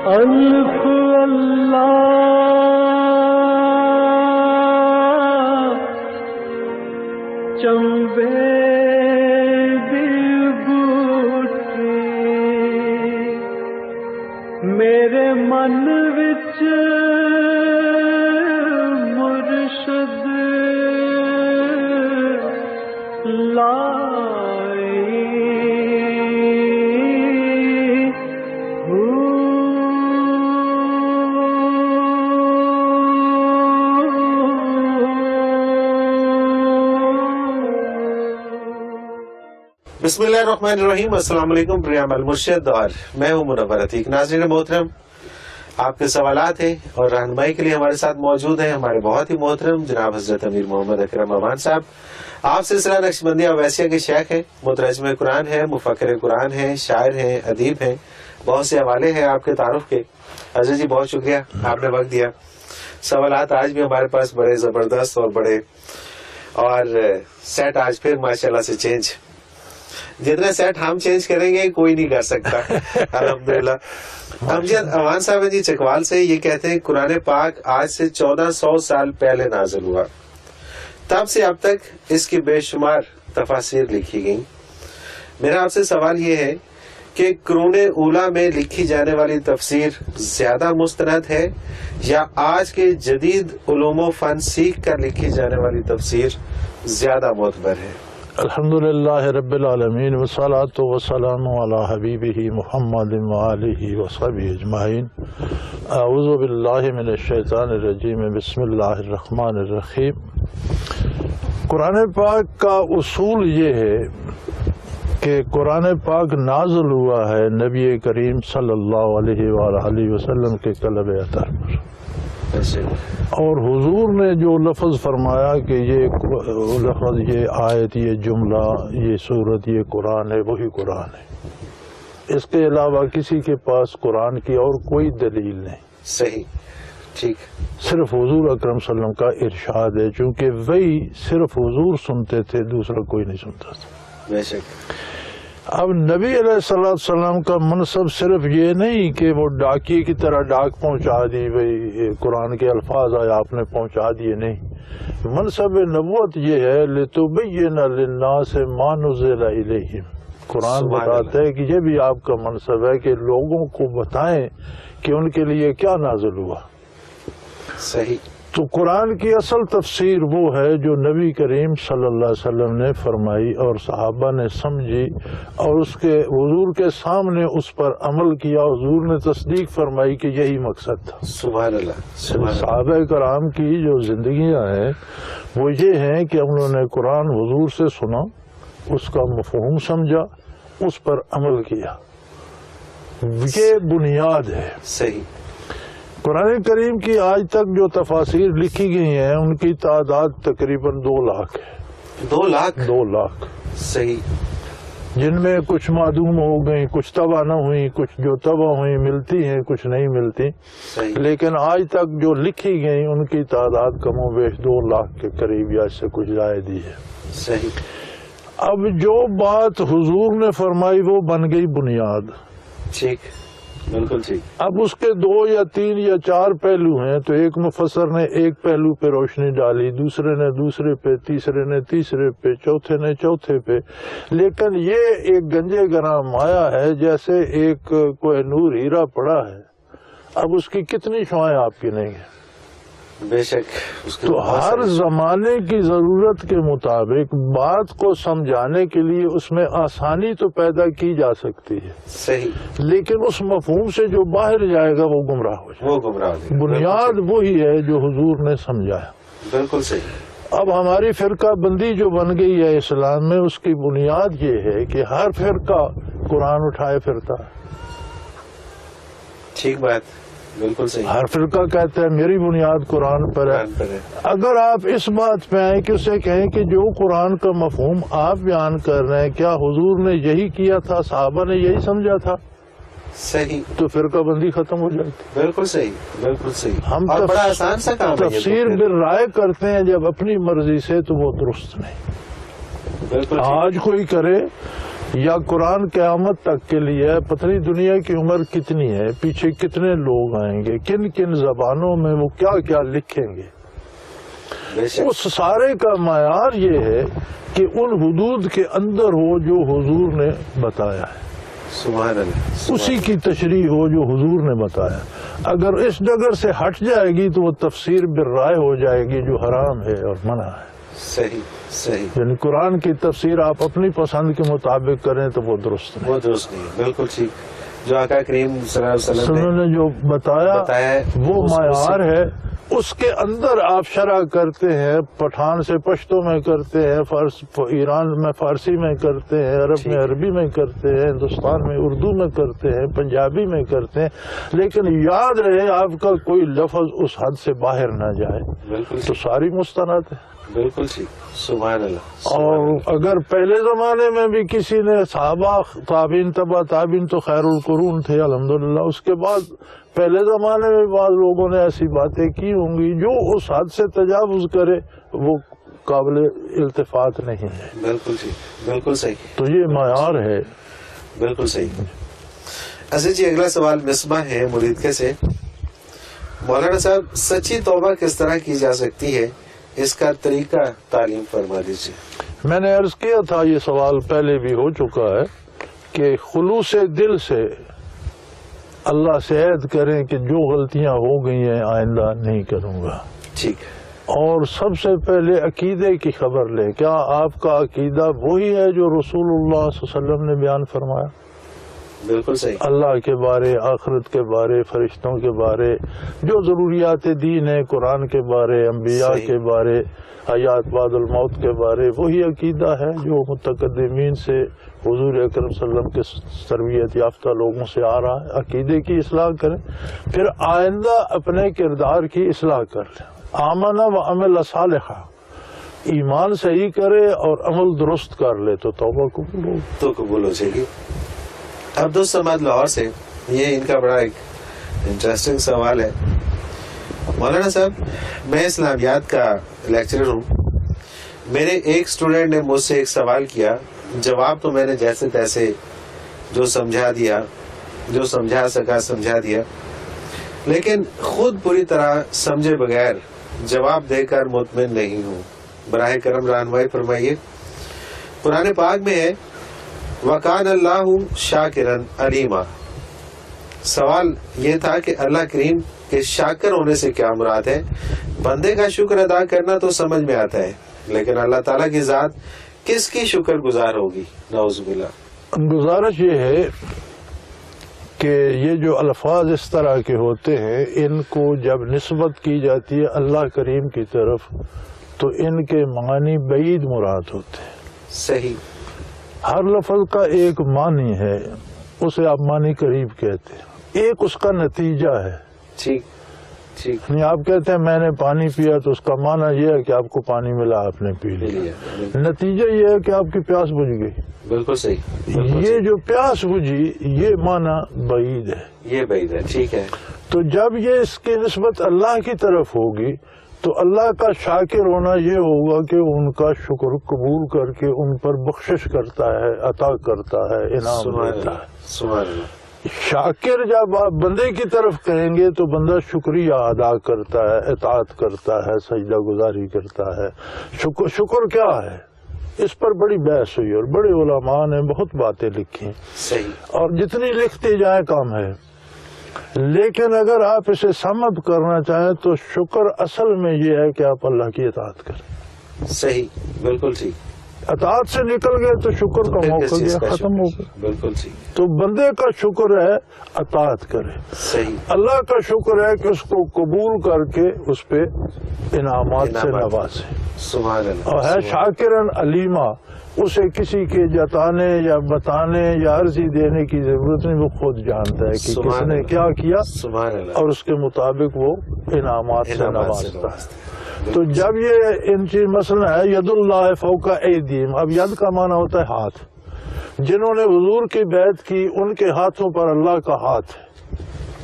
الف اللہ چمبے دی بوٹی میرے من وچ مرشد بسم اللہ الرحمن الرحیم۔ السلام علیکم پریام المرشد، اور میں ہوں منور عتیق۔ ناظرین محترم، آپ کے سوالات ہیں اور رہنمائی کے لیے ہمارے ساتھ موجود ہیں ہمارے بہت ہی محترم جناب حضرت امیر محمد اکرم امان صاحب۔ آپ سلسلہ نقشبندیہ اویسیہ کے شیخ ہیں، مترجم قرآن ہیں، مفکر قرآن ہیں، شاعر ہیں، ادیب ہیں، بہت سے حوالے ہیں آپ کے تعارف کے۔ حضرت جی بہت شکریہ، آپ نے وقت دیا۔ سوالات آج بھی ہمارے پاس بڑے زبردست اور بڑے، اور سیٹ آج پھر ماشاءاللہ سے چینج، جتنا سیٹ ہم چینج کریں گے کوئی نہیں کر سکتا الحمدللہ۔ امجد امان صاحب جی چکوال سے یہ کہتے ہیں قرآن پاک آج سے 1400 سال پہلے نازل ہوا، تب سے اب تک اس کی بے شمار تفاسیر لکھی گئیں۔ میرا آپ سے سوال یہ ہے کہ قرون اولیٰ میں لکھی جانے والی تفسیر زیادہ مستند ہے یا آج کے جدید علوم و فن سیکھ کر لکھی جانے والی تفسیر زیادہ معتبر ہے؟ الحمدللہ رب العالمین والصلاة والسلام علی حبیبہ محمد وآلہ وصحبہ اجمعین۔ اعوذ باللہ من الشیطان الرجیم، بسم اللہ الرحمن الرحیم۔ قرآن پاک کا اصول یہ ہے کہ قرآن پاک نازل ہوا ہے نبی کریم صلی اللہ علیہ وآلہ وسلم کے قلب اطہر پر، اور حضور نے جو لفظ فرمایا کہ یہ لفظ، یہ آیت، یہ جملہ، یہ سورت، یہ قرآن ہے، وہی قرآن ہے۔ اس کے علاوہ کسی کے پاس قرآن کی اور کوئی دلیل نہیں۔ صحیح، ٹھیک، صرف حضور اکرم صلی اللہ علیہ وسلم کا ارشاد ہے، چونکہ وہی صرف حضور سنتے تھے، دوسرا کوئی نہیں سنتا تھا۔ بے شک۔ اب نبی علیہ السلام کا منصب صرف یہ نہیں کہ وہ ڈاکیے کی طرح ڈاک پہنچا دی، بھئی قرآن کے الفاظ آئے آپ نے پہنچا دیے، نہیں۔ منصب نبوت یہ ہے لِتُبَيِّنَ لِلنَّاسِ مَا نُزِّلَ إِلَيْهِمْ۔ قرآن بتاتا ہے کہ یہ بھی آپ کا منصب ہے کہ لوگوں کو بتائیں کہ ان کے لیے کیا نازل ہوا۔ صحیح۔ تو قرآن کی اصل تفسیر وہ ہے جو نبی کریم صلی اللہ علیہ وسلم نے فرمائی اور صحابہ نے سمجھی، اور اس کے حضور کے سامنے اس پر عمل کیا، حضور نے تصدیق فرمائی کہ یہی مقصد تھا۔ سبحان اللہ، سبحان اللہ۔ صحابہ کرام کی جو زندگیاں ہیں وہ یہ ہیں کہ انہوں نے قرآن حضور سے سنا، اس کا مفہوم سمجھا، اس پر عمل کیا، یہ بنیاد ہے۔ صحیح۔ قرآن کریم کی آج تک جو تفاسیر لکھی گئی ہیں ان کی تعداد تقریباً 2 لاکھ ہے۔ 2 لاکھ؟ 2 لاکھ، صحیح، جن میں کچھ معدوم ہو گئی، کچھ تباہ نہ ہوئی، کچھ جو تباہ ہوئی ملتی ہیں، کچھ نہیں ملتی، صحیح۔ لیکن آج تک جو لکھی گئی ان کی تعداد کم و بیش 2 لاکھ کے قریب یا اس سے کچھ زائد ہی ہے۔ صحیح۔ اب جو بات حضور نے فرمائی وہ بن گئی بنیاد۔ ٹھیک، بالکل ٹھیک۔ اب اس کے 2 یا 3 یا 4 پہلو ہیں، تو ایک مفسر نے ایک پہلو پہ روشنی ڈالی، دوسرے نے دوسرے پہ، تیسرے نے تیسرے پہ، چوتھے نے چوتھے پہ، لیکن یہ ایک گنجے گراں مایا ہے، جیسے ایک کوہ نور ہیرا پڑا ہے، اب اس کی کتنی شعائیں آپ کی نہیں ہیں۔ بے شک۔ تو ہر زمانے کی ضرورت کے مطابق بات کو سمجھانے کے لیے اس میں آسانی تو پیدا کی جا سکتی ہے، صحیح، لیکن اس مفہوم سے جو باہر جائے گا وہ گمراہ ہو جائے گا۔ وہ گمراہ ہو جائے گا۔ بنیاد وہی ہے جو حضور نے سمجھایا۔ بالکل صحیح۔ اب ہماری فرقہ بندی جو بن گئی ہے اسلام میں، اس کی بنیاد یہ ہے کہ ہر فرقہ قرآن اٹھائے پھرتا ہے۔ ٹھیک بات، بالکل صحیح۔ ہر فرقہ کہتا ہے میری بنیاد قرآن پر ہے۔ اگر آپ اس بات پہ آئیں کہ اسے کہیں کہ جو قرآن کا مفہوم آپ بیان کر رہے ہیں کیا حضور نے یہی کیا تھا، صحابہ نے یہی سمجھا تھا، صحیح، تو فرقہ بندی ختم ہو جائے گی۔ بالکل صحیح، بالکل صحیح۔ ہم اور بڑا آسان سا کام ہے یہ تو تفسیر پھر۔ بالرائے کرتے ہیں جب اپنی مرضی سے، تو وہ درست نہیں۔ بالکل ٹھیک۔ آج کوئی کرے یا قرآن قیامت تک کے لیے ہے، پتہ نہیں دنیا کی عمر کتنی ہے، پیچھے کتنے لوگ آئیں گے، کن کن زبانوں میں وہ کیا کیا لکھیں گے. اس سارے کا معیار یہ ہے کہ ان حدود کے اندر ہو جو حضور نے بتایا ہے، سبحان اللہ، اسی کی تشریح ہو جو حضور نے بتایا. اگر اس ڈگر سے ہٹ جائے گی تو وہ تفسیر بالرائے ہو جائے گی جو حرام ہے اور منع ہے. صحیح صحیح. یعنی قرآن کی تفسیر آپ اپنی پسند کے مطابق کریں تو وہ درست نہیں. وہ درست نہیں ہے، بالکل ٹھیک. جو آقا کریم صلی اللہ علیہ وسلم نے جو بتایا وہ معیار ہے. اس کے اندر آپ شرح کرتے ہیں، پٹھان سے پشتو میں کرتے ہیں، ایران میں فارسی میں کرتے ہیں، عرب میں عربی میں کرتے ہیں، ہندوستان میں اردو میں کرتے ہیں، پنجابی میں کرتے ہیں، لیکن یاد رہے آپ کا کوئی لفظ اس حد سے باہر نہ جائے. بالکل تو ساری مستند ہے. بالکل ٹھیک. سبحان اللہ. اور اگر پہلے زمانے میں بھی کسی نے صحابہ تابعین تبع تابعین تو خیر القرون تھے الحمدللہ، اس کے بعد پہلے زمانے میں بعض لوگوں نے ایسی باتیں کی ہوں گی جو اس حد سے تجاوز کرے وہ قابل التفات نہیں ہے. بالکل ٹھیک، بالکل صحیح. تو یہ معیار ہے. بالکل صحیح. اچھا جی، اگلا سوال مصباح ہے مریدکے سے. مولانا صاحب، سچی توبہ کس طرح کی جا سکتی ہے؟ اس کا طریقہ تعلیم فرما دیجیے. میں نے عرض کیا تھا، یہ سوال پہلے بھی ہو چکا ہے کہ خلوص دل سے اللہ سے عہد کریں کہ جو غلطیاں ہو گئی ہیں آئندہ نہیں کروں گا. ٹھیک ہے. اور سب سے پہلے عقیدے کی خبر لیں. کیا آپ کا عقیدہ وہی ہے جو رسول اللہ صلی اللہ علیہ وسلم نے بیان فرمایا؟ بالکل صحیح. اللہ کے بارے، آخرت کے بارے، فرشتوں کے بارے، جو ضروریات دین ہے، قرآن کے بارے، انبیاء صحیح. کے بارے، حیات بعد الموت کے بارے، وہی عقیدہ ہے جو متقدمین سے حضور اکرم صلی اللہ علیہ وسلم کے تربیت یافتہ لوگوں سے آ رہا ہے. عقیدے کی اصلاح کریں، پھر آئندہ اپنے کردار کی اصلاح کر لیں. آمن و عمل صالحہ، ایمان صحیح کرے اور عمل درست کر لے تو توبہ قبول ہو. تو قبول ہو جائے گی. عبدالصمد سماد لاہور سے، یہ ان کا بڑا ایک انٹرسٹنگ سوال ہے. مولانا صاحب، میں اسلامیات کا لیکچرر ہوں. میرے ایک اسٹوڈنٹ نے مجھ سے ایک سوال کیا، جواب تو میں نے جیسے تیسے جو سمجھا دیا، جو سمجھا سکا سمجھا دیا، لیکن خود پوری طرح سمجھے بغیر جواب دے کر مطمئن نہیں ہوں. براہ کرم رہنمائی فرمائیے. قرآن پاک میں ہے وَقَانَ اللَّهُ شَاكِرًا عَلِيمًا. سوال یہ تھا کہ اللہ کریم کے شاکر ہونے سے کیا مراد ہے؟ بندے کا شکر ادا کرنا تو سمجھ میں آتا ہے، لیکن اللہ تعالیٰ کی ذات کس کی شکر گزار ہوگی؟ نعوذ باللہ. گزارش یہ ہے کہ یہ جو الفاظ اس طرح کے ہوتے ہیں، ان کو جب نسبت کی جاتی ہے اللہ کریم کی طرف تو ان کے معنی بعید مراد ہوتے ہیں. صحیح. ہر لفظ کا ایک معنی ہے، اسے آپ معنی قریب کہتے ہیں، ایک اس کا نتیجہ ہے. ٹھیک ٹھیک. یعنی آپ کہتے ہیں میں نے پانی پیا تو اس کا معنی یہ ہے کہ آپ کو پانی ملا، آپ نے پی لیا. نتیجہ یہ ہے کہ آپ کی پیاس بجھ گئی. بالکل صحیح. یہ جو پیاس بجھی یہ معنی بعید ہے. یہ بعید ہے. ٹھیک ہے. تو جب یہ اس کی نسبت اللہ کی طرف ہوگی تو اللہ کا شاکر ہونا یہ ہوگا کہ ان کا شکر قبول کر کے ان پر بخشش کرتا ہے، عطا کرتا ہے، انعام دیتا ہے. سبحان اللہ. شاکر جب آپ بندے کی طرف کہیں گے تو بندہ شکریہ ادا کرتا ہے، اطاعت کرتا ہے، سجدہ گزاری کرتا ہے. شکر کیا ہے؟ اس پر بڑی بحث ہوئی اور بڑے علماء نے بہت باتیں لکھی. صحیح. اور جتنی لکھتے جائیں کم ہے. لیکن اگر آپ اسے سمجھ کرنا چاہیں تو شکر اصل میں یہ ہے کہ آپ اللہ کی اطاعت کریں. صحیح. بالکل ٹھیک. اطاعت سے نکل گئے تو شکر کا موقع گیا، ختم ہو گیا. بالکل ٹھیک. تو بندے کا شکر ہے اطاعت کرے. صحیح. اللہ کا شکر ہے کہ اس کو قبول کر کے اس پہ انعامات سے نوازے. سبحان اللہ. اور ہے شاکرن علیما، اسے کسی کے جتانے یا بتانے یا عرضی دینے کی ضرورت نہیں، وہ خود جانتا ہے کہ کس نے کیا کیا اور اس کے مطابق وہ انعامات سے نوازتا ہے. تو جب یہ ان چیز مسئلہ ہے ید اللہ فوق ایدیہم، اب ید کا معنی ہوتا ہے ہاتھ. جنہوں نے حضور کی بیعت کی ان کے ہاتھوں پر اللہ کا ہاتھ ہے.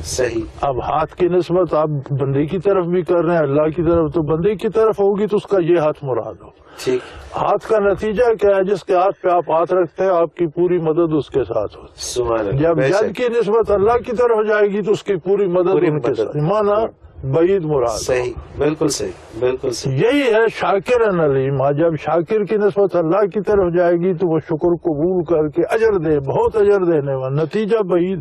صحیح. اب ہاتھ کی نسبت آپ بندے کی طرف بھی کر رہے ہیں، اللہ کی طرف، تو بندے کی طرف ہوگی تو اس کا یہ ہاتھ مراد ہو. ٹھیک. ہاتھ کا نتیجہ کیا ہے؟ جس کے ہاتھ پہ آپ ہاتھ رکھتے ہیں آپ کی پوری مدد اس کے ساتھ ہوتی ہے. سبحان اللہ. جب جد کی نسبت اللہ کی طرف جائے گی تو اس کی پوری مدد ان کے ساتھ، مانا بعید مراد. صحیح، بالکل صحیح، بالکل صحیح. یہی ہے شاکر علیم. جب شاکر کی نسبت اللہ کی طرف جائے گی تو وہ شکر قبول کر کے اجر دے، بہت اجر دینے والا. نتیجہ بعید،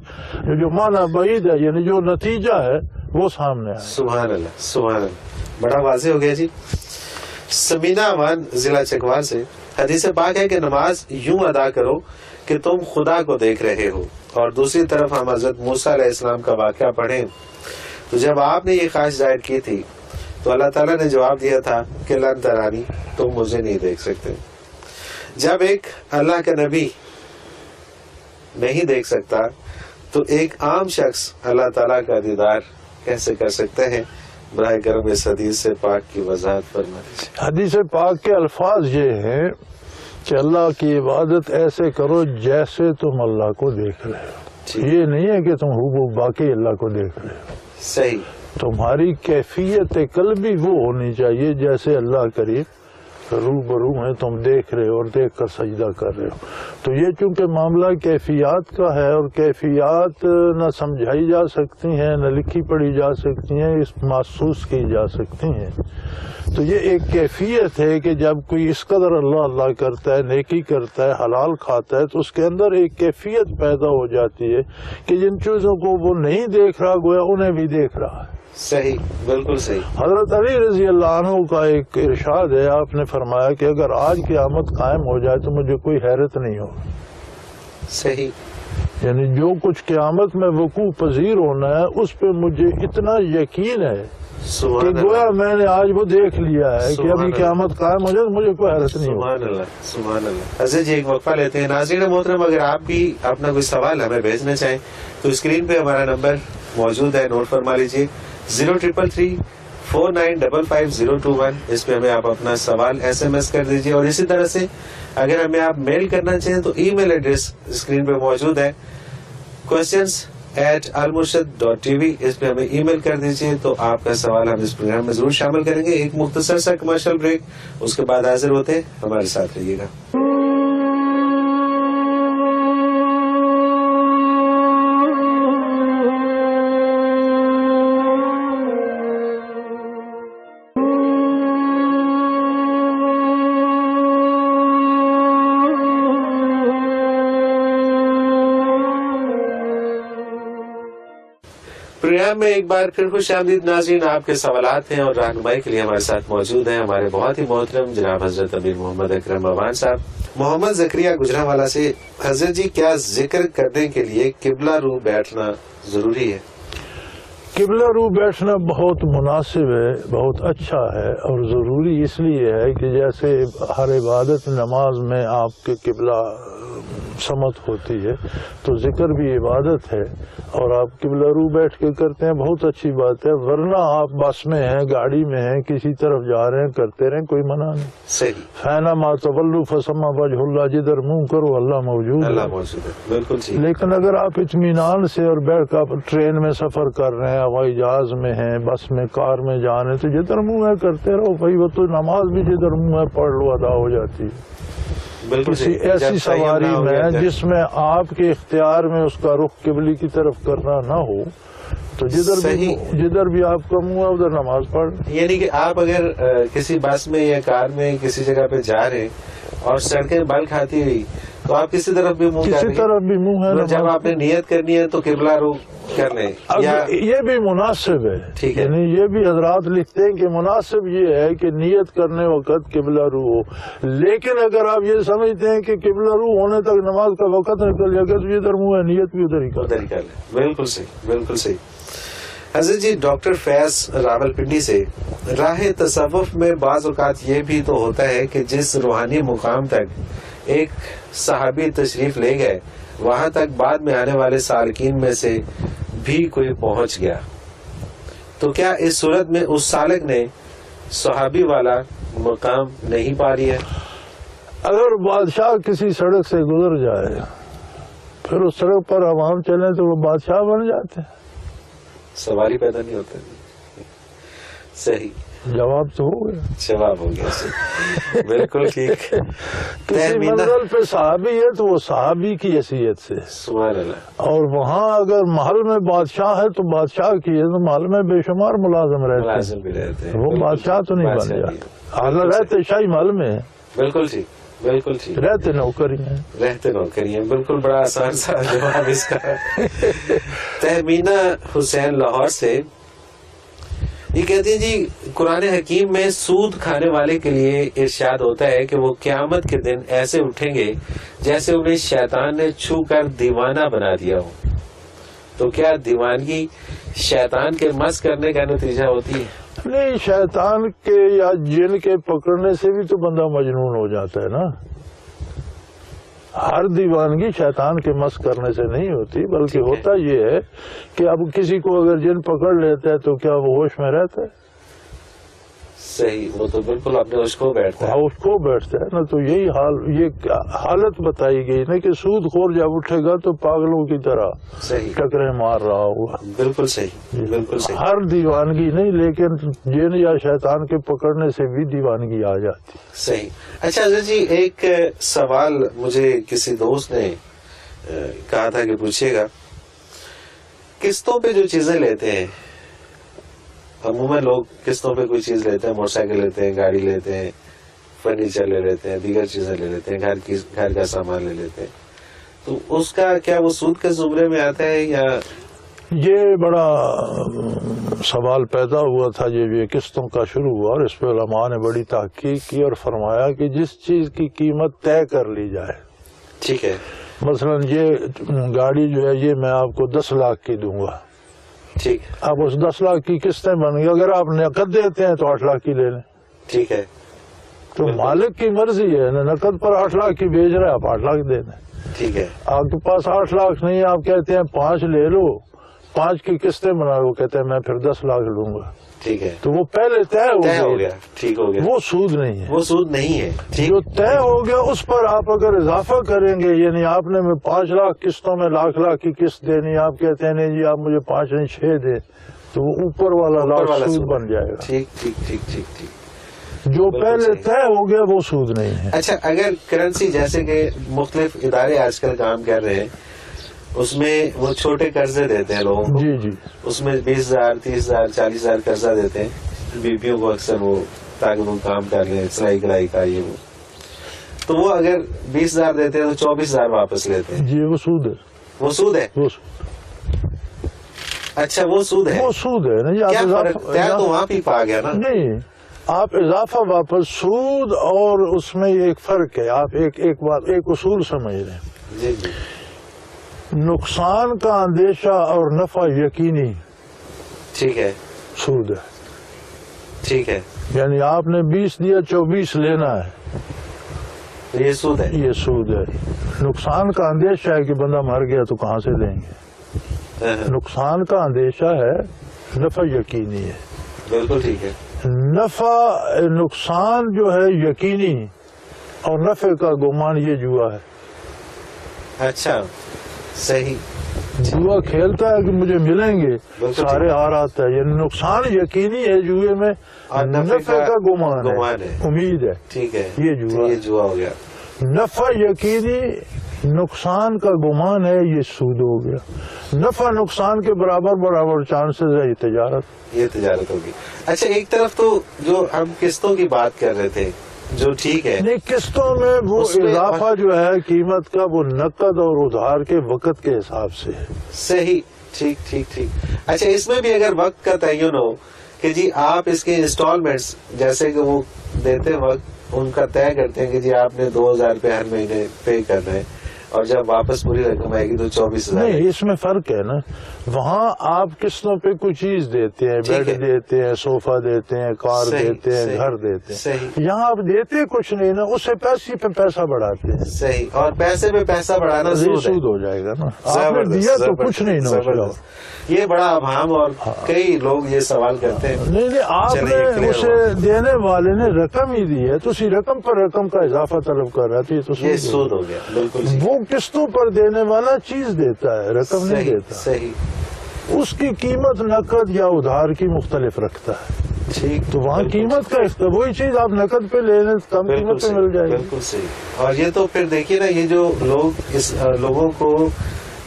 جو مانا بعید ہے یعنی جو نتیجہ ہے وہ سامنے آئے. سبحان اللہ، سبحان اللہ. بڑا واضح ہو گیا جی. سمینہ امان ضلع چکوال سے حدیث پاک ہے کہ نماز یوں ادا کرو کہ تم خدا کو دیکھ رہے ہو، اور دوسری طرف ہم حضرت موسیٰ علیہ السلام کا واقعہ پڑھیں تو جب آپ نے یہ خواہش ظاہر کی تھی تو اللہ تعالیٰ نے جواب دیا تھا کہ لن ترانی، تم مجھے نہیں دیکھ سکتے. جب ایک اللہ کا نبی نہیں دیکھ سکتا تو ایک عام شخص اللہ تعالیٰ کا دیدار کیسے کر سکتے ہیں؟ براہ کرم اس حدیث سے پاک کی وضاحت فرما دیجیے. حدیث پاک کے الفاظ یہ ہیں کہ اللہ کی عبادت ایسے کرو جیسے تم اللہ کو دیکھ رہے ہو. یہ نہیں ہے کہ تم ہو باقی اللہ کو دیکھ رہے ہو. صحیح. تمہاری کیفیت قلبی وہ ہونی چاہیے جیسے اللہ قریب روبرو ہیں، تم دیکھ رہے ہو اور دیکھ کر سجدہ کر رہے ہو. تو یہ چونکہ معاملہ کیفیات کا ہے اور کیفیات نہ سمجھائی جا سکتی ہیں، نہ لکھی پڑھی جا سکتی ہیں، اس محسوس کی جا سکتی ہیں. تو یہ ایک کیفیت ہے کہ جب کوئی اس قدر اللہ اللہ کرتا ہے، نیکی کرتا ہے، حلال کھاتا ہے، تو اس کے اندر ایک کیفیت پیدا ہو جاتی ہے کہ جن چیزوں کو وہ نہیں دیکھ رہا گویا انہیں بھی دیکھ رہا ہے. صحیح، بالکل صحیح. حضرت علی رضی اللہ عنہ کا ایک ارشاد ہے، آپ نے فرمایا کہ اگر آج قیامت قائم ہو جائے تو مجھے کوئی حیرت نہیں ہو. صحیح. یعنی جو کچھ قیامت میں وقوع پذیر ہونا ہے اس پہ مجھے اتنا یقین ہے کہ گویا میں نے آج وہ دیکھ لیا ہے کہ ابھی قیامت قائم ہو جائے تو مجھے کوئی حیرت نہیں ہو. سبحان اللہ، سبحان اللہ. حضرت جی ایک وقفہ لیتے ہیں. ناظرین محترم، اگر آپ بھی اپنا کوئی سوال ہمیں بھیجنا چاہیں تو اسکرین پہ ہمارا نمبر موجود ہے، نوٹ فرما لیجیے. 033349555021. اس پہ ہمیں آپ اپنا سوال SMS کر دیجیے. اور اسی طرح سے اگر ہمیں آپ میل کرنا چاہیں تو ای میل ایڈریس اسکرین پہ موجود ہے، questions@almurshid.tv. اس پہ ہمیں ای میل کر دیجیے تو آپ کا سوال ہم اس پروگرام میں ضرور شامل کریں گے. ایک مختصر سا کمرشل بریک، اس کے بعد حاضر ہوتے ہیں. ہمارے ساتھ رہیے گا. پروگرام میں ایک بار پھر خوش آمدید ناظرین. آپ کے سوالات ہیں اور رہنمائی کے لیے ہمارے ساتھ موجود ہیں ہمارے بہت ہی محترم جناب حضرت امیر محمد اکرم امان صاحب. محمد زکریا گجرانوالہ سے. حضرت جی، کیا ذکر کرنے کے لیے قبلہ رو بیٹھنا ضروری ہے؟ قبلہ رو بیٹھنا بہت مناسب ہے، بہت اچھا ہے اور ضروری اس لیے ہے کہ جیسے ہر عبادت نماز میں آپ کے قبلہ سمت ہوتی ہے تو ذکر بھی عبادت ہے اور آپ قبلہ رو بیٹھ کے کرتے ہیں، بہت اچھی بات ہے. ورنہ آپ بس میں ہیں، گاڑی میں ہیں، کسی طرف جا رہے ہیں، کرتے رہیں، کوئی منع نہیں. صحیح. فینا ما تولوا فثم وجہ اللہ، جدھر منہ کرو اللہ موجود ہے. اللہ موجود ہے، بالکل صحیح. لیکن اگر آپ اطمینان سے اور بیٹھ کر ٹرین میں سفر کر رہے ہیں، ہوائی جہاز میں ہیں، بس میں، کار میں جا رہے ہیں، تو جدھر منہ ہے کرتے رہو بھائی. وہ تو نماز بھی جدھر منہ ہے پڑھ لو ادا ہو جاتی ہے. کسی ایسی سواری میں جس میں آپ کے اختیار میں اس کا رخ قبلے کی طرف کرنا نہ ہو تو جدھر بھی آپ کا منہ ہے ادھر نماز پڑھ. یعنی کہ آپ اگر کسی بس میں یا کار میں کسی جگہ پہ جا رہے اور سڑکیں بل کھاتی رہی تو آپ کسی طرف بھی منہ، کسی طرف بھی منہ ہے. جب آپ نے نیت کرنی ہے تو قبلہ رو کر لیں. یہ بھی مناسب ہے. ٹھیک ہے. یعنی یہ بھی حضرات لکھتے ہیں کہ مناسب یہ ہے کہ نیت کرنے وقت قبلہ رو ہو. لیکن اگر آپ یہ سمجھتے ہیں کہ قبلہ رو ہونے تک نماز کا وقت نکل جائے گا تو ادھر منہ ہے، نیت بھی ادھر ہی کر لیں. بالکل صحیح، بالکل صحیح. حضرت جی ڈاکٹر فیض راولپنڈی سے. راہ تصوف میں بعض اوقات یہ بھی تو ہوتا ہے کہ جس روحانی مقام تک ایک صحابی تشریف لے گئے وہاں تک بعد میں آنے والے سالکین میں سے بھی کوئی پہنچ گیا، تو کیا اس صورت میں اس سالک نے صحابی والا مقام نہیں پا لیا؟ اگر بادشاہ کسی سڑک سے گزر جائے پھر اس سڑک پر عوام چلیں تو وہ بادشاہ بن جاتے ہیں. سوال ہی پیدا نہیں ہوتا. صحیح جواب تو ہو گیا. جواب ہو گیا. بالکل ٹھیک. کسی منزل پہ صحابی ہے تو وہ صحابی کی حیثیت سے, سبحان اللہ. اور وہاں اگر محل میں بادشاہ ہے تو بادشاہ کی ہے, تو محل میں بے شمار ملازم ملازم بھی رہتے ہیں, وہ بادشاہ تو نہیں بن گیا. اگر رہتے شاہی محل میں, بالکل ٹھیک, بالکل ٹھیک, رہتے نوکری ہیں, رہتے نوکری ہیں. بالکل بڑا آسان سا جواب اس کا. تہمینہ حسین لاہور سے یہ کہتے ہیں جی قرآن حکیم میں سود کھانے والے کے لیے ارشاد ہوتا ہے کہ وہ قیامت کے دن ایسے اٹھیں گے جیسے انہیں شیطان نے چھو کر دیوانہ بنا دیا ہو. تو کیا دیوانگی شیطان کے مس کرنے کا نتیجہ ہوتی ہے؟ نہیں, شیطان کے یا جن کے پکڑنے سے بھی تو بندہ مجنون ہو جاتا ہے نا. ہر دیوانگی شیطان کے مس کرنے سے نہیں ہوتی, بلکہ ہوتا یہ ہے کہ اب کسی کو اگر جن پکڑ لیتا ہے تو کیا وہ ہوش میں رہتا ہے؟ صحیح, وہ تو بالکل اپنے ہوش کو بیٹھتا ہے. اس کو بیٹھتا ہے نا. تو یہی یہ حالت بتائی گئی نا کہ سود خور جب اٹھے گا تو پاگلوں کی طرح صحیح ٹکرے مار رہا ہوگا. بالکل صحیح, بالکل صحیح. ہر دیوانگی نہیں, لیکن جن یا شیطان کے پکڑنے سے بھی دیوانگی آ جاتی. صحیح. اچھا حضرت جی, ایک سوال مجھے کسی دوست نے کہا تھا کہ پوچھیے گا, قسطوں پہ جو چیزیں لیتے ہیں, عموماً لوگ قسطوں پہ کوئی چیز لیتے ہیں, موٹر سائیکل لیتے ہیں, گاڑی لیتے ہیں, فرنیچر لے لیتے ہیں, دیگر چیزیں لے لیتے ہیں, گھر کا سامان لے لیتے ہیں, تو اس کا کیا وہ سود کے زمرے میں آتا ہے یا؟ یہ بڑا سوال پیدا ہوا تھا یہ قسطوں کا شروع ہوا, اور اس پہ علماء نے بڑی تحقیق کی اور فرمایا کہ جس چیز کی قیمت طے کر لی جائے. ٹھیک ہے. مثلا یہ گاڑی جو ہے یہ میں آپ کو 10 لاکھ کی دوں گا. ٹھیک. اب اس 10 لاکھ کی قسطیں بن گئی, اگر آپ نقد دیتے ہیں تو 8 لاکھ کی لے لیں. ٹھیک ہے. تو مالک کی مرضی ہے, نقد پر 8 لاکھ کی بیچ رہے, آپ 8 لاکھ دے دیں. ٹھیک ہے. آپ کے پاس 8 لاکھ نہیں, آپ کہتے ہیں 5 لے لو, 5 کی قسطیں بنا لو, کہتے ہیں میں پھر 10 لاکھ لوں گا. ٹھیک ہے. تو وہ پہلے طے ہو گیا. ٹھیک ہو گیا. وہ سود نہیں ہے, وہ سود نہیں ہے. جو طے ہو گیا اس پر آپ اگر اضافہ کریں گے, یعنی آپ نے 5 لاکھ قسطوں میں لاکھ کی قسط دینی, آپ کہتے ہیں نہیں جی آپ مجھے 5 نہیں 6 دیں, تو وہ اوپر والا لاکھ سود بن جائے گا. ٹھیک ٹھیک ٹھیک ٹھیک ٹھیک. جو پہلے طے ہو گیا وہ سود نہیں ہے. اچھا, اگر کرنسی جیسے کہ مختلف ادارے آج کل کام کر رہے ہیں, اس میں وہ چھوٹے قرضے دیتے ہیں لوگوں کو. جی جی. اس میں 20,000 30,000 40,000 قرضہ دیتے ہیں بیویوں کو اکثر, وہ تاکہ وہ کام کر لیں, سلائی کڑھائی کا یہ وہ. تو وہ اگر 20,000 دیتے ہیں تو 24,000 واپس لیتے ہیں. جی, وہ سود ہے. وہ سود ہے. اچھا, وہ سود ہے. وہ سود ہے نا. تو وہاں پہ پا گیا نا. نہیں, آپ اضافہ واپس سود, اور اس میں ایک فرق ہے. آپ ایک اصول سمجھ رہے ہیں. جی جی. نقصان کا اندیشہ اور نفع یقینی, ٹھیک ہے, سود ہے. ٹھیک ہے. یعنی آپ نے 20 دیا 24 لینا ہے, یہ سود ہے. یہ سود ہے. نقصان کا اندیشہ ہے کہ بندہ مر گیا تو کہاں سے دیں گے. نقصان کا اندیشہ ہے, نفع یقینی ہے. بالکل ٹھیک ہے. نقصان جو ہے یقینی, اور نفع کا گمان یہ جوا ہے. اچھا, صحیح. جوا کھیلتا ہے کہ مجھے ملیں گے, سارے ہار آتا ہے. یعنی نقصان یقینی ہے جوئے میں, نفع کا گمان ہے, امید ہے. ٹھیک ہے. یہ جوا ہو گیا. نفع یقینی, نقصان کا گمان ہے, یہ سود ہو گیا. نفع نقصان کے برابر چانسز ہے, یہ تجارت ہوگی. اچھا, ایک طرف تو جو ہم قسطوں کی بات کر رہے تھے, جو ٹھیک ہے, نہیں, قسطوں میں وہ اضافہ جو ہے قیمت کا, وہ نقد اور ادھار کے وقت کے حساب سے ہے. صحیح. ٹھیک ٹھیک ٹھیک. اچھا, اس میں بھی اگر وقت کا تعین ہو کہ جی آپ اس کے انسٹالمنٹس جیسے کہ وہ دیتے وقت ان کا طے کرتے ہیں کہ جی آپ نے 2,000 روپے ہر مہینے پے کرنا ہے, اور جب واپس پوری رقم آئے گی تو 24,000. نہیں, اس میں فرق ہے نا. وہاں آپ قسطوں پہ کوئی چیز دیتے ہیں, بیڈ دیتے ہیں, صوفہ دیتے ہیں, کار دیتے ہیں, گھر دیتے ہیں. یہاں آپ دیتے کچھ نہیں نا, اس سے پیسے پہ پیسہ بڑھاتے ہیں. صحیح. اور پیسے پہ پیسہ بڑھانا سود ہو جائے گا نا. آپ نے دیا تو کچھ نہیں نا. یہ بڑا ابہام, اور کئی لوگ یہ سوال کرتے ہیں. نہیں, آپ نے اسے دینے والے نے رقم ہی دی ہے, تو اسی رقم پر رقم کا اضافہ طلب کر رہا ہے, تو یہ سود ہو گیا. بالکل. وہ قسطوں پر دینے والا چیز دیتا ہے, رقم نہیں دیتا. صحیح. اس کی قیمت نقد یا ادھار کی مختلف رکھتا ہے. ٹھیک. تو وہاں قیمت کا وہی چیز آپ نقد پہ لے لیں کم قیمت پہ مل جائے گی. بالکل صحیح. اور یہ تو پھر دیکھیے نا، یہ جو لوگ اس لوگوں کو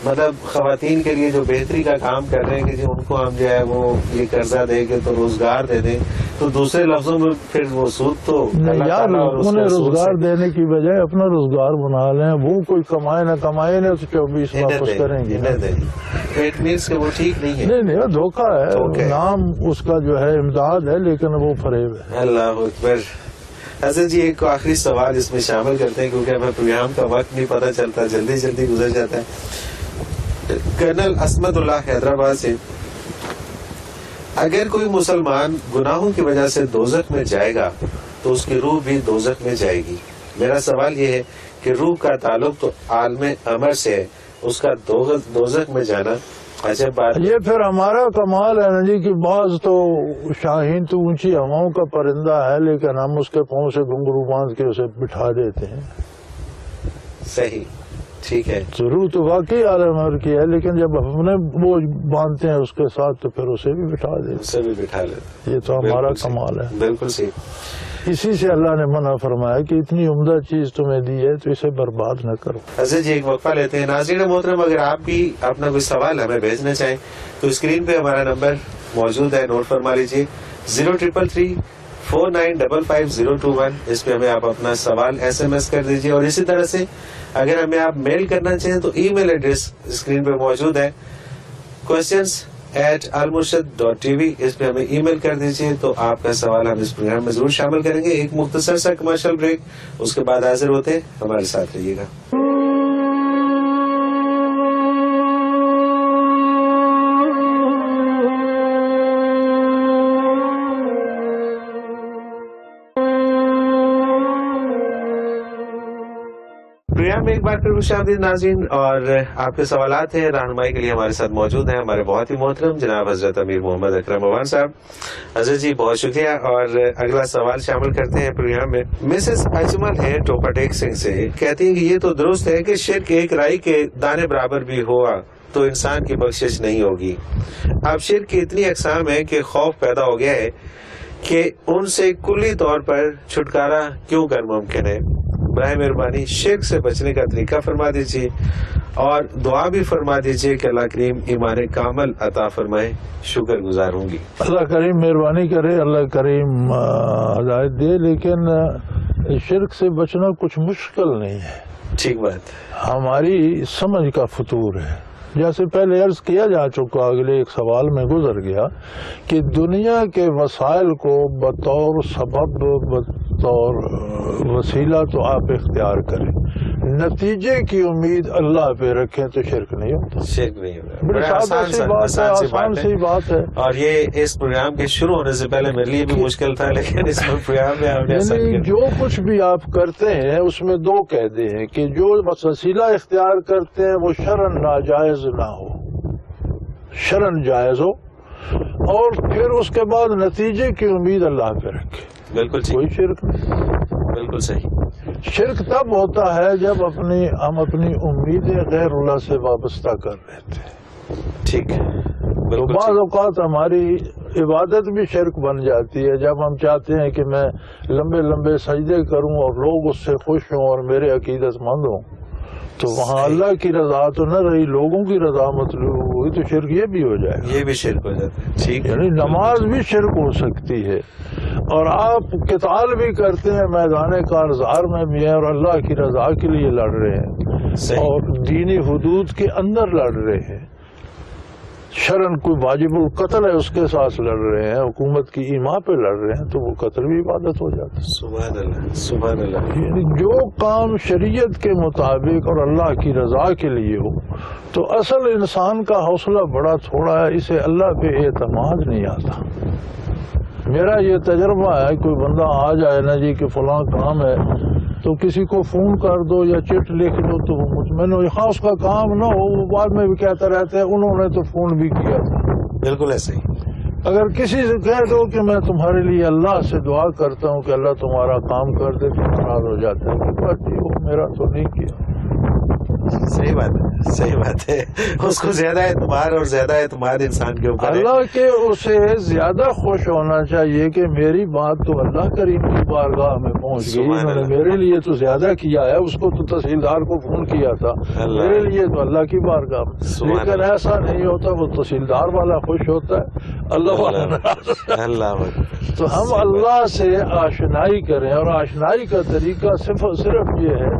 مطلب خواتین کے لیے جو بہتری کا کام کر رہے ہیں کہ جی ان کو ہم جو ہے وہ یہ قرضہ دے کے تو روزگار دے دیں، تو دوسرے لفظوں میں پھر وہ سود تو یار انہیں روزگار دینے کی بجائے اپنا روزگار بنا لیں. وہ کوئی کمائے نہ کمائے نہ تو 24 واپس کریں گے. اٹ مینس کہ وہ ٹھیک نہیں ہے. نہیں وہ دھوکہ ہے. نام اس کا جو ہے امداد ہے لیکن وہ فریب ہے. اللہ اکبر. حسن جی ایک آخری سوال اس میں شامل کرتے ہیں کیونکہ ہمیں پروگرام کا وقت نہیں پتہ چلتا، جلدی جلدی گزر جاتا ہے. کرنل عصمت اللہ حیدرآباد سے، اگر کوئی مسلمان گناہوں کی وجہ سے دوزخ میں جائے گا تو اس کی روح بھی دوزخ میں جائے گی. میرا سوال یہ ہے کہ روح کا تعلق تو عالم امر سے ہے، اس کا دوزخ میں جانا عجب بات. یہ پھر ہمارا کمال ہے نا جی کہ بعض تو شاہین تو اونچی ہواؤں کا پرندہ ہے لیکن ہم اس کے پاؤں سے گھنگرو باندھ کے اسے بٹھا دیتے ہیں. صحیح. ٹھیک ہے. ضرور تو واقعی عالم امر کی ہے لیکن جب ہم نے وہ باندھتے ہیں اس کے ساتھ تو پھر اسے بھی بٹھا دیتے. اسے بھی بٹھا لیتے. یہ تو ہمارا کمال ہے. بالکل صحیح. اسی سے اللہ نے منع فرمایا کہ اتنی عمدہ چیز تمہیں دی ہے تو اسے برباد نہ کرو. حسن جی ایک وقفہ لیتے ہیں. ناظرین محترم، اگر آپ بھی اپنا کوئی سوال ہمیں بھیجنا چاہیں تو اسکرین پہ ہمارا نمبر موجود ہے، نوٹ فرما لیجیے 0333 4955 اس پہ ہمیں آپ اپنا سوال SMS کر دیجیے. اور اسی طرح سے اگر ہمیں آپ میل کرنا چاہیں تو ای میل ایڈریس اسکرین پہ موجود ہے questions@almurshid.tv. اس پہ ہمیں ای میل کر دیجیے تو آپ کا سوال ہم اس پروگرام میں ضرور شامل کریں گے. ایک مختصر سا کمرشل بریک، اس کے بعد حاضر ہوتے ہیں. ہمارے ساتھ رہیے گا. پروگرام میں ایک بار پھر خوش آمدید ناظرین، اور آپ کے سوالات ہیں رہنمائی کے لیے ہمارے ساتھ موجود ہیں ہمارے بہت ہی محترم جناب حضرت امیر محمد اکرم اوان صاحب. حضرت جی بہت شکریہ. اور اگلا سوال شامل کرتے ہیں پروگرام میں. مسز اجمل ہے ٹوپا ٹیک سنگھ سے، کہتی ہیں کہ یہ تو درست ہے کہ شرک ایک رائی کے دانے برابر بھی ہوا تو انسان کی بخشش نہیں ہوگی. اب شرک کی اتنی اقسام ہے کہ خوف پیدا ہو گیا ہے کہ ان سے کلی طور پر چھٹکارا کیوں کر ممکن ہے. براہ مہربانی شرک سے بچنے کا طریقہ فرما دیجیے اور دعا بھی فرما دیجیے کہ اللہ کریم ایمان کامل عطا فرمائے. شکر گزار ہوں گی. اللہ کریم مہربانی کرے، اللہ کریم ہدایت دے. لیکن شرک سے بچنا کچھ مشکل نہیں ہے. ٹھیک بات. ہماری سمجھ کا فطور ہے. جیسے پہلے عرض کیا جا چکا، اگلے ایک سوال میں گزر گیا کہ دنیا کے وسائل کو بطور سبب بطور وسیلہ تو آپ اختیار کریں، نتیجے کی امید اللہ پہ رکھیں تو شرک نہیں ہوتا. شرک نہیں ہوتا. بڑی آسان سی بات ہے. اور یہ اس پروگرام کے شروع ہونے سے پہلے میرے لیے بھی مشکل تھا، لیکن اس پروگرام میں آپ نے جو کچھ بھی آپ کرتے ہیں اس میں دو قاعدے ہیں کہ جو وسیلہ اختیار کرتے ہیں وہ شرعن ناجائز نہ ہو، شرعن جائز ہو، اور پھر اس کے بعد نتیجے کی امید اللہ پہ رکھے. بالکل کوئی شرک نہیں. بالکل صحیح. شرک تب ہوتا ہے جب ہم اپنی امیدیں غیر اللہ سے وابستہ کر لیتے ہیں. ٹھیک ہے. تو بعض اوقات ہماری عبادت بھی شرک بن جاتی ہے جب ہم چاہتے ہیں کہ میں لمبے لمبے سجدے کروں اور لوگ اس سے خوش ہوں اور میرے عقیدت مند ہوں، تو وہاں اللہ کی رضا تو نہ رہی، لوگوں کی رضا مطلوب ہوئی، تو شرک یہ بھی ہو جائے گا. یہ بھی شرک ہو جاتا ہے. ٹھیک. یعنی نماز بھی شرک ہو سکتی ہے، اور آپ قتال بھی کرتے ہیں، میدان کارزار میں بھی ہیں اور اللہ کی رضا کے لیے لڑ رہے ہیں اور دینی حدود کے اندر لڑ رہے ہیں. شرن کوئی واجب القتل ہے اس کے ساتھ لڑ رہے ہیں، حکومت کی ایما پہ لڑ رہے ہیں، تو وہ قتل بھی عبادت ہو جاتا ہے. سبحان اللہ. سبحان اللہ. یعنی جو کام شریعت کے مطابق اور اللہ کی رضا کے لیے ہو تو اصل انسان کا حوصلہ بڑا تھوڑا ہے، اسے اللہ پہ اعتماد نہیں آتا. میرا یہ تجربہ ہے، کوئی بندہ آ جائے نا جی کہ فلاں کام ہے تو کسی کو فون کر دو یا چٹ لکھ دو تو وہ مطمئن ہو. ہاں اس کا کام نہ ہو، وہ بعد میں بھی کہتا رہتا ہے انہوں نے تو فون بھی کیا تھا. بالکل ایسے ہی. اگر کسی سے کہہ دو کہ میں تمہارے لیے اللہ سے دعا کرتا ہوں کہ اللہ تمہارا کام کر دے تو ناراض ہو جاتا ہے کہ بات وہ میرا تو نہیں کیا. صحیح بات ہے، صحیح بات ہے. اس کو زیادہ اعتماد اور زیادہ اعتماد انسان کے اوپر ہے. اللہ کے اسے زیادہ خوش ہونا چاہیے کہ میری بات تو اللہ کریم کی بارگاہ میں پہنچ گئی، سبحان انہوں نے اللہ. میرے لیے تو زیادہ کیا ہے. اس کو تو تحصیلدار کو فون کیا تھا، اللہ. میرے لیے تو اللہ کی بارگاہ میں. سبحان لیکن اللہ. ایسا نہیں ہوتا، وہ تحصیلدار والا خوش ہوتا ہے، اللہ والا ناراض ہوتا ہے. اللہ تو ہم اللہ سے آشنائی کریں، اور آشنائی کا طریقہ صرف یہ ہے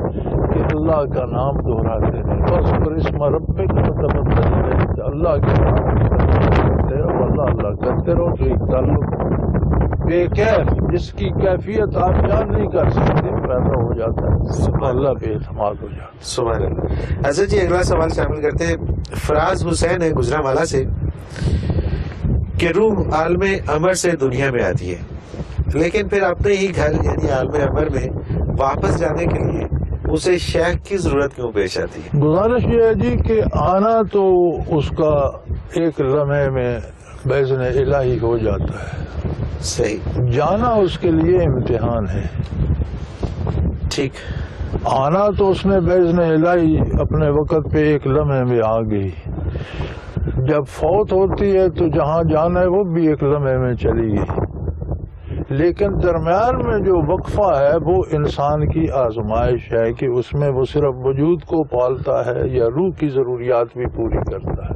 کہ اللہ کا نام دہراتے ہیں. بس پر اسم ربک متبدل نہیں، اللہ کے نام کرتے رہو، اللہ کرتے رہو. تو ایک تعلق بے کیف، جس کی کیفیت آپ جان نہیں کر سکتے، پیدا ہو جاتا ہے، اللہ پہ اعتماد ہو جاتا ہے. سبحان اللہ. حضرت جی اگلا سوال شامل کرتے ہیں. فراز حسین ہے گجرانوالہ سے کہ روح عالم امر سے دنیا میں آتی ہے، لیکن پھر اپنے ہی گھر یعنی عالم امر میں واپس جانے کے لیے اسے شیخ کی ضرورت کیوں پیش آتی ہے؟ گزارش یہ ہے جی کہ آنا تو اس کا ایک لمحے میں باذن الہی ہو جاتا ہے، صحیح. جانا اس کے لیے امتحان ہے. ٹھیک. آنا تو اس نے باذن الہی اپنے وقت پہ ایک لمحے میں آ گئی. جب فوت ہوتی ہے تو جہاں جانا ہے وہ بھی ایک لمحے میں چلی گئی. لیکن درمیان میں جو وقفہ ہے وہ انسان کی آزمائش ہے کہ اس میں وہ صرف وجود کو پالتا ہے یا روح کی ضروریات بھی پوری کرتا ہے.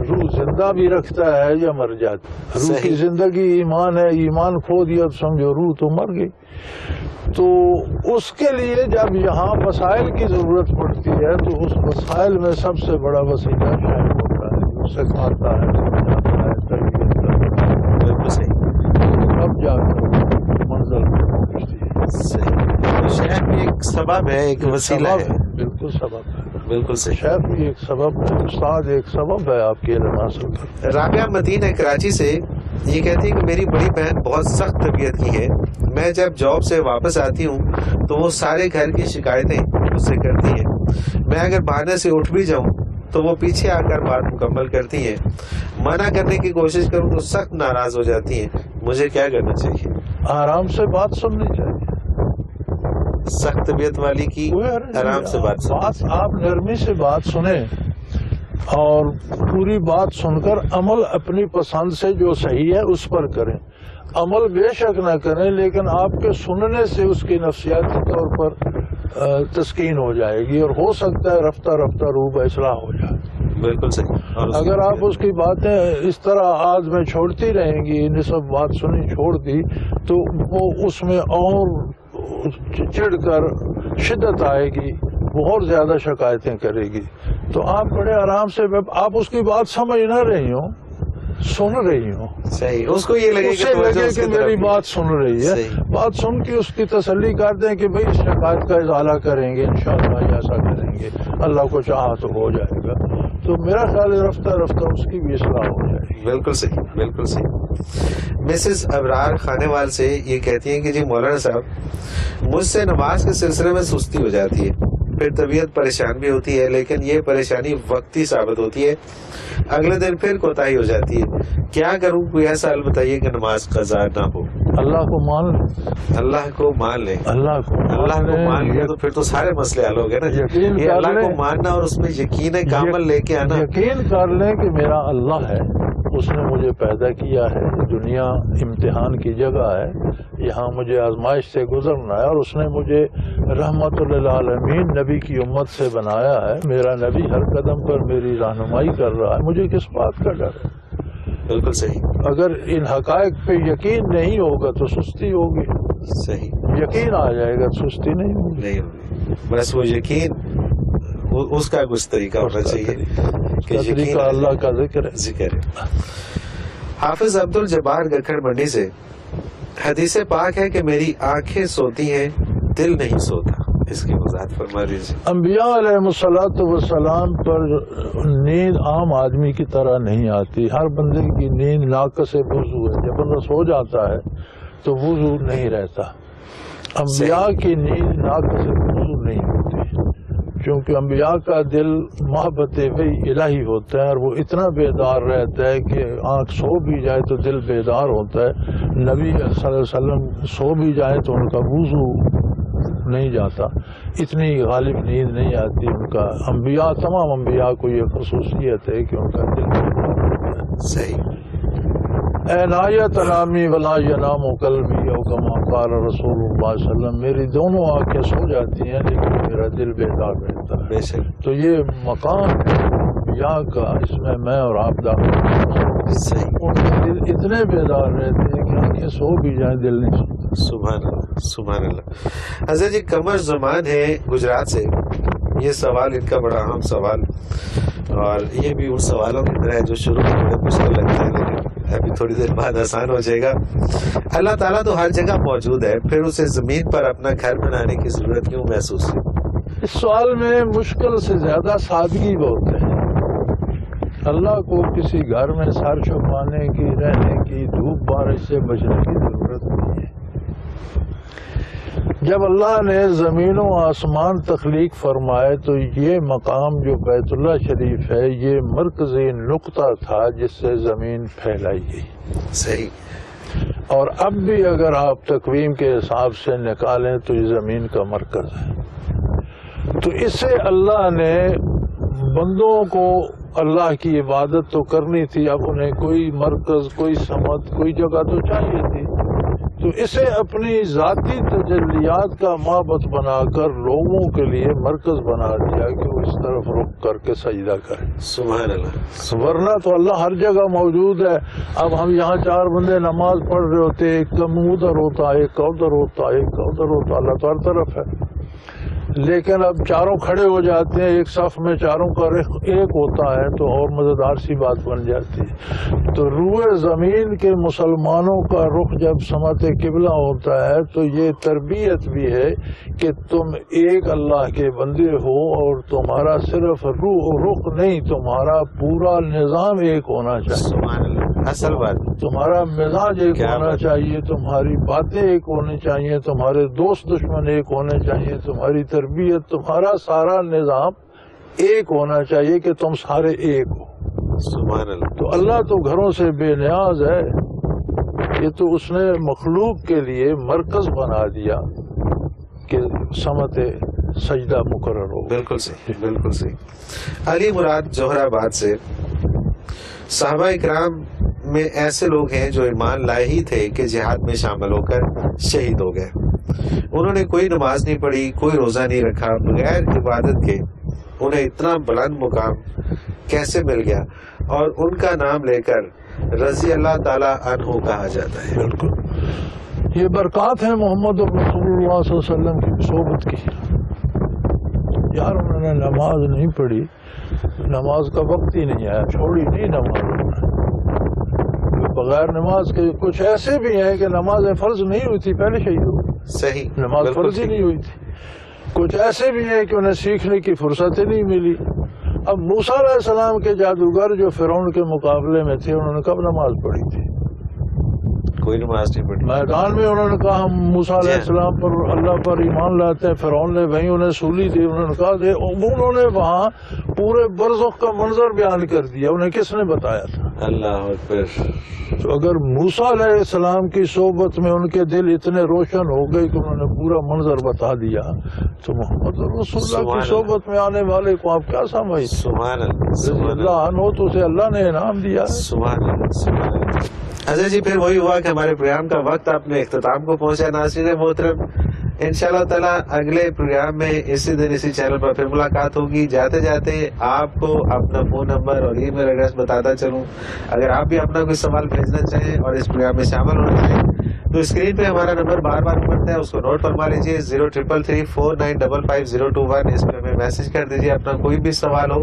روح زندہ بھی رکھتا ہے یا مر جاتا ہے. روح کی زندگی ایمان ہے، ایمان کھو دیا تو سمجھو روح تو مر گئی. تو اس کے لیے جب یہاں وسائل کی ضرورت پڑتی ہے تو اس وسائل میں سب سے بڑا وسیلہ شیخ ہوتا ہے، جو سکھاتا ہے، سمجھاتا ہے، تربیت کرتا ہے. بالکل صحیح. اب جا کر منزل پر پہنچتی ہے. صحیح. شیخ بھی ایک سبب ہے، ایک وسیلہ ہے. بالکل سبب ہے. بالکل صحیح. شیخ بھی ایک سبب ہے، استاد ایک سبب ہے آپ کے علم حاصل کرنے. رابعہ متین ہے کراچی سے، یہ کہتی ہے کہ میری بڑی بہن بہت سخت طبیعت کی ہے. میں جب جاب سے واپس آتی ہوں تو وہ سارے گھر کی شکایتیں مجھ سے کرتی ہیں. میں اگر بہانے سے اٹھ بھی جاؤں تو وہ پیچھے آ کر بات مکمل کرتی ہیں. منع کرنے کی کوشش کروں تو سخت ناراض ہو جاتی ہیں. مجھے کیا کرنا چاہیے؟ آرام سے بات سننی چاہیے. سخت طبیعت والی کی آرام سے بات سنیں. آپ نرمی سے بات سنیں اور پوری بات سن کر عمل اپنی پسند سے جو صحیح ہے اس پر کریں. عمل بے شک نہ کریں، لیکن آپ کے سننے سے اس کی نفسیاتی طور پر تسکین ہو جائے گی، اور ہو سکتا ہے رفتہ رفتہ روح با اصلاح ہو جائے. بالکل صحیح. اگر آپ اس کی باتیں اس طرح آج میں چھوڑتی رہیں گی، نصف بات سنی چھوڑ دی، تو وہ اس میں اور چڑھ کر شدت آئے گی، بہت زیادہ شکایتیں کرے گی. تو آپ بڑے آرام سے، آپ اس کی بات سمجھ نہ رہی ہوں، سن رہی ہوں. صحیح. اس کو یہ لگے کہ میری بات سن رہی ہے. بات سن کے اس کی تسلی کر دیں کہ بھئی اس شکایت کا ازالہ کریں گے، انشاءاللہ ایسا کریں گے، اللہ کو چاہا تو ہو جائے گا. تو میرا خیال ہے رفتہ رفتہ اس کی بھی اصلاح ہو جائے گی. بالکل صحیح. بالکل صحیح. مسز ابرار خانےوال سے یہ کہتی ہیں کہ جی مولانا صاحب، مجھ سے نماز کے سلسلے میں سستی ہو جاتی ہے، پھر طبیعت پریشان بھی ہوتی ہے، لیکن یہ پریشانی وقتی ثابت ہوتی ہے، اگلے دن پھر کوتاہی ہو جاتی ہے. کیا کروں؟ کوئی ایسا حل بتائیے کہ نماز قضا نہ ہو. اللہ کو مان لیں. اللہ کو مان لیں. اللہ کو مان لیں تو پھر تو سارے مسئلے حل ہو گئے نا. یہ اللہ کو ماننا اور اس میں یقین کامل لے کے آنا. یقین کر لیں کہ میرا اللہ ہے، اس نے مجھے پیدا کیا ہے. دنیا امتحان کی جگہ ہے، یہاں مجھے آزمائش سے گزرنا ہے، اور اس نے مجھے رحمت للعالمین نبی کی امت سے بنایا ہے. میرا نبی ہر قدم پر میری رہنمائی کر رہا ہے، مجھے کس بات کا ڈر ہے؟ بالکل صحیح. اگر ان حقائق پہ یقین نہیں ہوگا تو سستی ہوگی. صحیح. یقین آ جائے گا، سستی نہیں ہوگی. بس وہ یقین، اس کا کچھ طریقہ ہونا چاہیے. طریقہ اللہ کا ذکر ہے. حافظ عبد الجبار گکھڑ منڈی سے، حدیث پاک ہے کہ میری آنکھیں سوتی ہیں، دل نہیں سوتا. اس کی وضاحت فرما دیجیے. انبیاء علیہ الصلوۃ والسلام پر نیند عام آدمی کی طرح نہیں آتی. ہر بندے کی نیند ناقص وضو ہے. جب بندہ سو جاتا ہے تو وضو نہیں رہتا. انبیاء کی نیند ناقص وضو نہیں ہوتی، کیونکہ انبیاء کا دل محبت وحی الہی ہوتا ہے، اور وہ اتنا بیدار رہتا ہے کہ آنکھ سو بھی جائے تو دل بیدار ہوتا ہے. نبی صلی اللہ علیہ وسلم سو بھی جائے تو ان کا وضو نہیں جاتا، اتنی غالب نیند نہیں آتی ان کا. انبیاء، تمام انبیاء کو یہ خصوصیت ہے کہ ان کا دل صحیح. عنایت نامی ولا ینام قلبی او کما قال رسول اللہ صلی اللہ علیہ وسلم، میری دونوں آنکھیں سو جاتی ہیں لیکن میرا دل بیدار رہتا ہے. بے شک. تو یہ مقام انبیاء کا، اس میں میں اور آپ داخل ہیں. صحیح. ان کے دل اتنے بیدار رہتے ہیں کہ آنکھیں سو بھی جائیں دل نہیں سوتا. سبحان اللہ، سبحان اللہ. حضرت جی قمر زمان ہے گجرات سے، یہ سوال ان کا بڑا اہم سوال، اور یہ بھی ان سوالوں کی طرح ہے جو شروع میں بڑے مشکل لگتے ہیں لیکن ابھی تھوڑی دیر بعد آسان ہو جائے گا. اللہ تعالیٰ تو ہر جگہ موجود ہے، پھر اسے زمین پر اپنا گھر بنانے کی ضرورت کیوں محسوس ہوئی؟ اس سوال میں مشکل سے زیادہ سادگی بہت ہے. اللہ کو کسی گھر میں سر چھپانے کی، رہنے کی، دھوپ بارش سے بچنے کی ضرورت نہیں ہے. جب اللہ نے زمین و آسمان تخلیق فرمائے تو یہ مقام جو بیت اللہ شریف ہے یہ مرکزی نقطہ تھا جس سے زمین پھیلائی گئی. صحیح. اور اب بھی اگر آپ تقویم کے حساب سے نکالیں تو یہ زمین کا مرکز ہے. تو اس سے اللہ نے بندوں کو اللہ کی عبادت تو کرنی تھی، اب انہیں کوئی مرکز، کوئی سمت، کوئی جگہ تو چاہیے تھی. تو اسے اپنی ذاتی تجلیات کا معبد بنا کر لوگوں کے لیے مرکز بنا دیا کہ وہ اس طرف رخ کر کے سجدہ کریں. سبحان اللہ. ورنہ تو اللہ ہر جگہ موجود ہے. اب ہم یہاں چار بندے نماز پڑھ رہے ہوتے، ایک کم ادھر ہوتا، ایک ادھر ہوتا، ایک ادھر ہوتا. اللہ تو ہر طرف ہے، لیکن اب چاروں کھڑے ہو جاتے ہیں ایک صف میں، چاروں کا رخ ایک ہوتا ہے تو اور مزیدار سی بات بن جاتی ہے. تو روئے زمین کے مسلمانوں کا رخ جب سمت قبلہ ہوتا ہے تو یہ تربیت بھی ہے کہ تم ایک اللہ کے بندے ہو اور تمہارا صرف رخ نہیں، تمہارا پورا نظام ایک ہونا چاہیے. سبحان اللہ. اصل بات تمہارا مزاج ایک ہونا چاہیے، تمہاری باتیں ایک ہونی چاہیے، تمہارے دوست دشمن ایک ہونے چاہیے، تمہاری تربیت، تمہارا سارا نظام ایک ہونا چاہیے کہ تم سارے ایک ہو. سبحان اللہ. تو اللہ تو گھروں سے بے نیاز ہے، یہ تو اس نے مخلوق کے لیے مرکز بنا دیا کہ سمت سجدہ مقرر ہو. بالکل صحیح، بالکل صحیح. علی مراد جوہر آباد سے، صحابہ اکرام میں ایسے لوگ ہیں جو ایمان لائے ہی تھے کہ جہاد میں شامل ہو کر شہید ہو گئے. انہوں نے کوئی نماز نہیں پڑھی، کوئی روزہ نہیں رکھا، بغیر عبادت کے انہیں اتنا بلند مقام کیسے مل گیا اور ان کا نام لے کر رضی اللہ تعالی عنہ کہا جاتا ہے؟ بالکل، یہ برکات ہیں محمد رسول اللہ صلی اللہ علیہ وسلم کی صحبت کی. یار انہوں نے نماز نہیں پڑھی، نماز کا وقت ہی نہیں آیا، چھوڑی نہیں نماز. بغیر نماز کے کچھ ایسے بھی ہیں کہ نمازیں فرض نہیں ہوئی تھی پہلے شہید ہو. صحیح، نماز فرض ہی نہیں ہوئی تھی. کچھ ایسے بھی ہیں کہ انہیں سیکھنے کی فرصت ہی نہیں ملی. اب موسیٰ علیہ السلام کے جادوگر جو فرعون کے مقابلے میں تھے انہوں نے کب نماز پڑھی تھی؟ کوئی نماز نہیں پڑھی. میدان میں انہوں نے کہا ہم موسیٰ علیہ السلام پر، اللہ پر ایمان لاتے ہیں. فرعون نے وہیں انہیں سولی دی، انہوں نے کہا دے. انہوں نے وہاں پورے برزخ کا منظر بیان کر دیا. انہیں کس نے بتایا تھا؟ اللہ اکبر. تو اگر موسیٰ علیہ السلام کی صحبت میں ان کے دل اتنے روشن ہو گئے کہ انہوں نے پورا منظر بتا دیا تو محمد رسول اللہ کی صحبت میں آنے والے کو آپ کیا سمجھتے؟ سبحان اللہ. اللہ عنہ تو اسے اللہ نے انعام دیا. سبحان اللہ، سبحان اللہ. حضرت جی پھر وہی ہوا کہ ہمارے پروگرام کا وقت اپنے اختتام کو پہنچا. ناظرین محترم، انشاءاللہ تعالیٰ اگلے پروگرام میں اسی دن اسی چینل پر پھر ملاقات ہوگی. جاتے جاتے آپ کو اپنا فون نمبر اور ای میل ایڈریس بتاتا چلوں. اگر آپ بھی اپنا کوئی سوال بھیجنا چاہیں اور اس پروگرام میں شامل ہونا چاہیں تو اسکرین پہ ہمارا نمبر بار بار پڑتا ہے، اس کو نوٹ فرما لیجیے. 033349555021. اس پہ ہمیں میسج کر دیجیے. اپنا کوئی بھی سوال ہو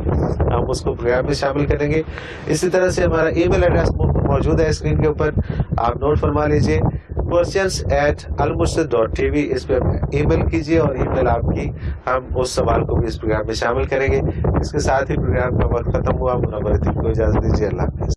ہم اس کو پروگرام میں شامل کریں گے. اسی طرح سے ہمارا ای میل ایڈریس موجود ہے اسکرین کے اوپر، آپ نوٹ فرما لیجیے. questions@almurshid.tv. اس پہ ای میل کیجیے اور ای میل آپ کی ہم اس سوال کو بھی اس پروگرام میں شامل کریں گے. اس کے ساتھ ہی پروگرام کا وقت ختم ہوا. منور عتیق کو اجازت دیجیے. اللہ حافظ.